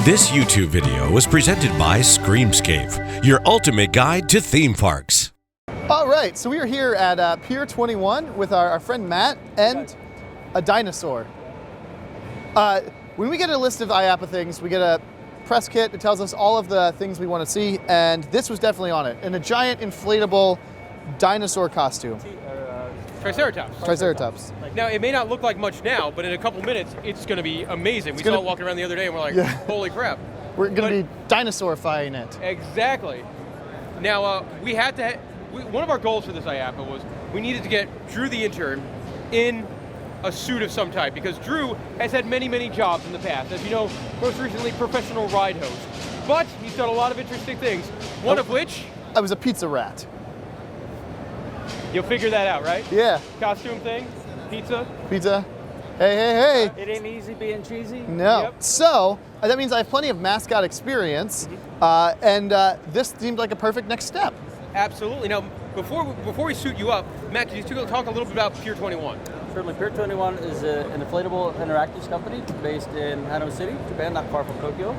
This YouTube video was presented by Screamscape, your ultimate guide to theme parks. All right, so we are here at Pier 21 with our friend Matt and a dinosaur. When we get a list of IAAPA things, we get a press kit that tells us all of the things we want to see, and this was definitely on it, in a giant inflatable dinosaur costume. Triceratops. Triceratops. Now, it may not look like much now, but in a couple minutes, it's going to be amazing. We saw it walking around the other day, and we're like, holy crap. We're going to be dinosaurifying it. Exactly. Now, we had to, one of our goals for this IAAPA was we needed to get Drew the intern in a suit of some type, because Drew has had many, many jobs in the past. As you know, most recently, professional ride host. But he's done a lot of interesting things, one of which... I was a pizza rat. You'll figure that out, right? Yeah. Costume thing, pizza. Pizza. Hey. It ain't easy being cheesy. No. Yep. So, that means I have plenty of mascot experience, and this seemed like a perfect next step. Absolutely. Now, before we suit you up, Matt, can you talk a little bit about Pier 21? Certainly, Pier 21 is an inflatable interactives company based in Hanoi City, Japan, not far from Tokyo.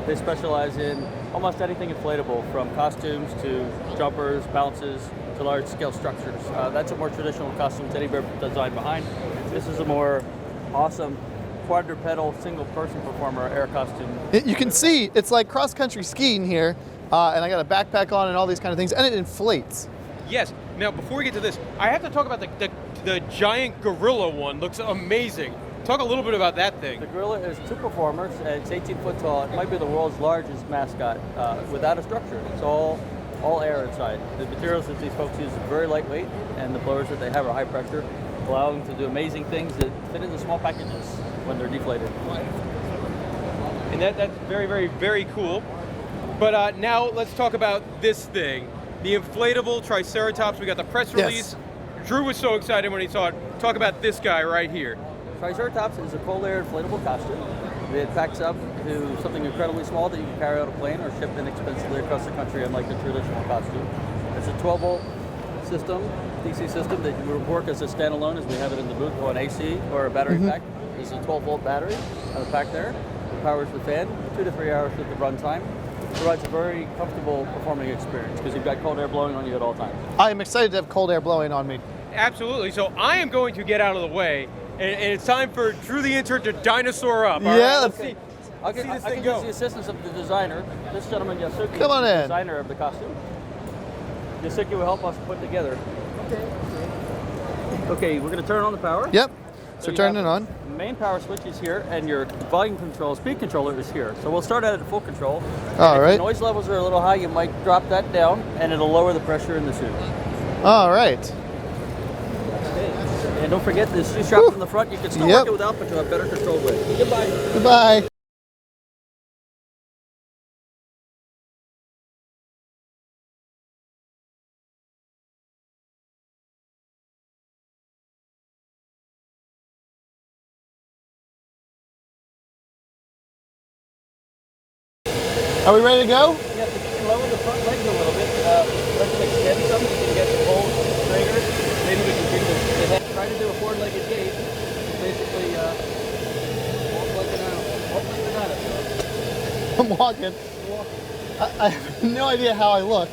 They specialize in almost anything inflatable, from costumes to jumpers, bounces, to large-scale structures. That's a more traditional costume teddy bear design behind. This is a more awesome quadrupedal single-person performer air costume. You can see it's like cross-country skiing here, and I got a backpack on and all these kind of things, and it inflates. Yes. Now, before we get to this, I have to talk about the giant gorilla one. Looks amazing. Talk a little bit about that thing. The gorilla is two performers, and it's 18 foot tall. It might be the world's largest mascot without a structure. It's all air inside. The materials that these folks use are very lightweight, and the blowers that they have are high pressure, allowing them to do amazing things that fit into small packages when they're deflated. And that's very, very, very cool. But now let's talk about this thing, the inflatable Triceratops. We got the press release. Yes. Drew was so excited when he saw it. Talk about this guy right here. Triceratops is a cold air inflatable costume. It packs up to something incredibly small that you can carry on a plane or ship inexpensively across the country, unlike the traditional costume. It's a 12-volt system, DC system, that would work as a standalone, as we have it in the booth, or an AC or a battery pack. This is a 12-volt battery on the pack there. It powers the fan, 2 to 3 hours with the run time. It provides a very comfortable performing experience because you've got cold air blowing on you at all times. I am excited to have cold air blowing on me. Absolutely. So I am going to get out of the way, and it's time for Drew the intern to dinosaur up. Yeah, all right? let's see. I can use the assistance of the designer. This gentleman, Yasuki, Come on is the in. designer of the costume. Yasuki will help us put together. Okay, we're going to turn on the power. Yep. So turn it on. The main power switch is here, and your volume control, speed controller is here. So we'll start at full control. All right. If the noise levels are a little high, you might drop that down, and it'll lower the pressure in the suit. All right. Okay. And don't forget the shoe strap in the front. You can still work it without, but you'll have better control with it. Goodbye. Goodbye. Are we ready to go? Yeah, if you can lower the front legs a little bit, let them extend some, you can get the poles straighter. Maybe we can bring the head. Try to do a four-legged gait. Basically, walk like a dinosaur. I'm walking. I have no idea how I look.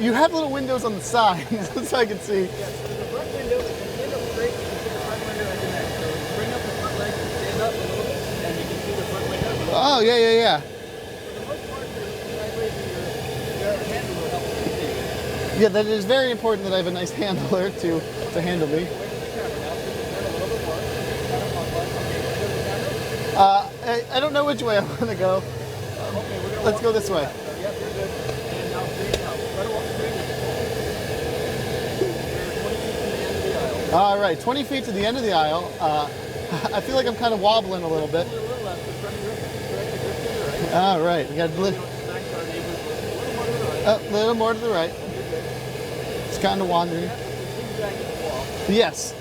You have little windows on the side, so I can see. Yeah, so the front window, if you stand up straight, you can see the front window at the neck. So bring up the front legs and stand up a little bit, and you can see the front window. Oh, yeah. For the most part, your sideways and your handle will help you see. Yeah, that is very important that I have a nice handler to handle me. I don't know which way I want to go. Let's go this way. Yep, you're good. And now straighten out. Try to walk straight. You're 20 feet to the end of the aisle. All right, 20 feet to the end of the aisle. I feel like I'm kind of wobbling a little bit. A little left, but try to grip to the right. All right, we got a little more to the right. It's kind of wandering. Yes,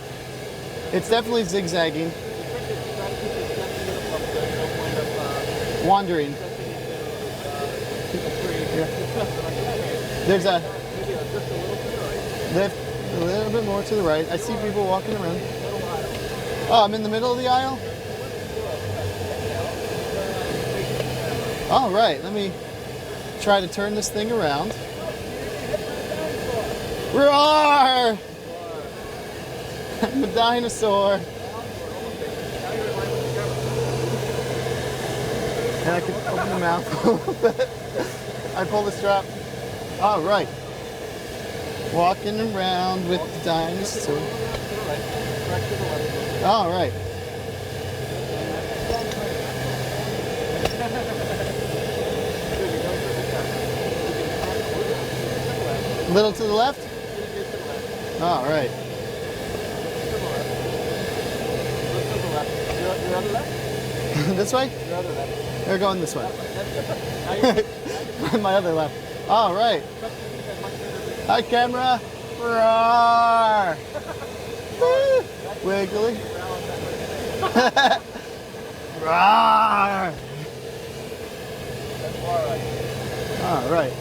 it's definitely zigzagging. Wandering. There's a little bit more to the right. I see people walking around. Oh, I'm in the middle of the aisle? All right, let me try to turn this thing around. Roar! I'm a dinosaur. And I can open the mouth a little bit. I pull the strap. All right. Walking around with the dinosaur. All right. A little to the left? All right. Your other left? This way? Your other left. They're going this way. My other left. All right. Hi, camera. Roar. Woo. Wiggly. Roar. All right.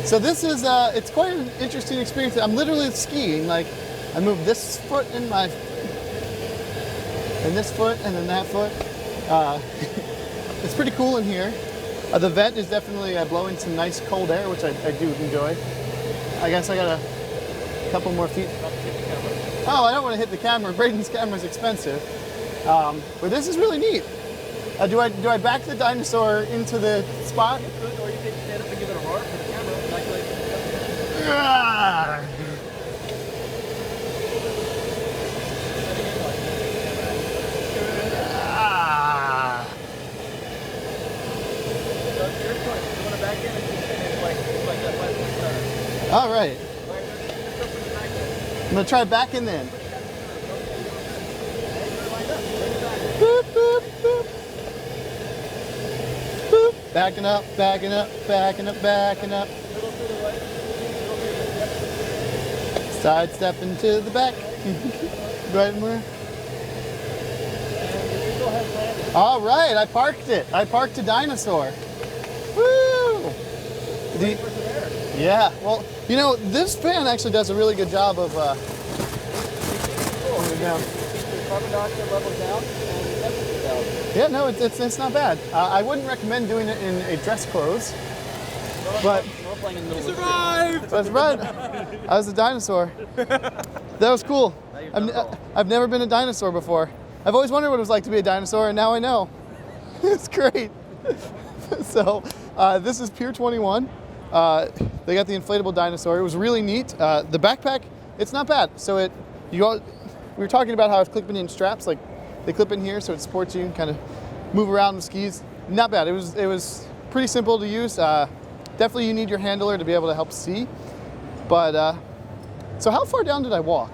So this is, it's quite an interesting experience. I'm literally skiing. Like, I move this foot and this foot and then that foot. It's pretty cool in here. The vent is definitely blowing some nice cold air, which I do enjoy. I guess I got a couple more feet. Oh, I don't want to hit the camera. Braden's camera's expensive. But this is really neat. Do I back the dinosaur into the spot? You could, or you can stand up and give it a roar for the camera. Ah. All right. I'm gonna try back and then. Boop, boop, boop. Boop. Backing up, backing up, backing up, backing up. Sidestepping to the back. Right more. All right, I parked it. I parked a dinosaur. Woo! Yeah, well, you know, this fan actually does a really good job of Carbon dioxide level down and temperature down. Yeah, no, it's not bad. I wouldn't recommend doing it in a dress clothes, but You survived! that's right. I was a dinosaur. That was cool. I've never been a dinosaur before. I've always wondered what it was like to be a dinosaur, and now I know. It's great. So this is Pier 21. They got the inflatable dinosaur. It was really neat. The backpack, it's not bad. So we were talking about how it's clipping in straps, like they clip in here, so it supports you and kind of move around with skis. Not bad. It was pretty simple to use. Definitely you need your handler to be able to help see. But so how far down did I walk?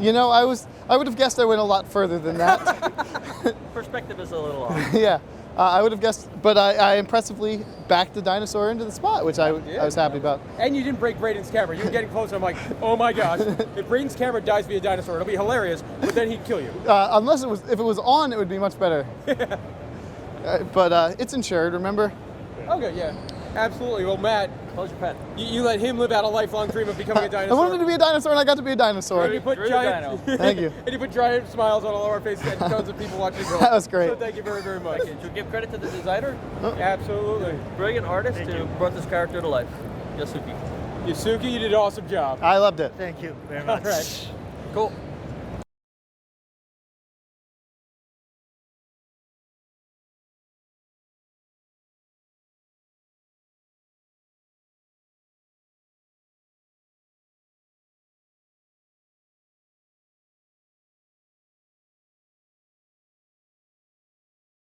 You know, I would have guessed I went a lot further than that. Perspective is a little off. Yeah. I would have guessed, but I impressively backed the dinosaur into the spot, which I was happy about. And you didn't break Braden's camera. You were getting closer. I'm like, oh my gosh. If Braden's camera dies via dinosaur, it'll be hilarious, but then he'd kill you. Unless if it was on, it would be much better. But it's insured, remember? Okay, yeah. Absolutely. Well, Matt, Close your pen. you let him live out a lifelong dream of becoming a I dinosaur. wanted to be a dinosaur, and I got to be a dinosaur. And you put Drew giant, Thank you. and you put giant smiles on all of our faces and tons of people watching. That was great. So thank you very, very much. Should we give credit to the designer? Absolutely. Brilliant artist who brought this character to life. Yasuki. Yasuki, you did an awesome job. I loved it. Thank you very All much. right. Cool.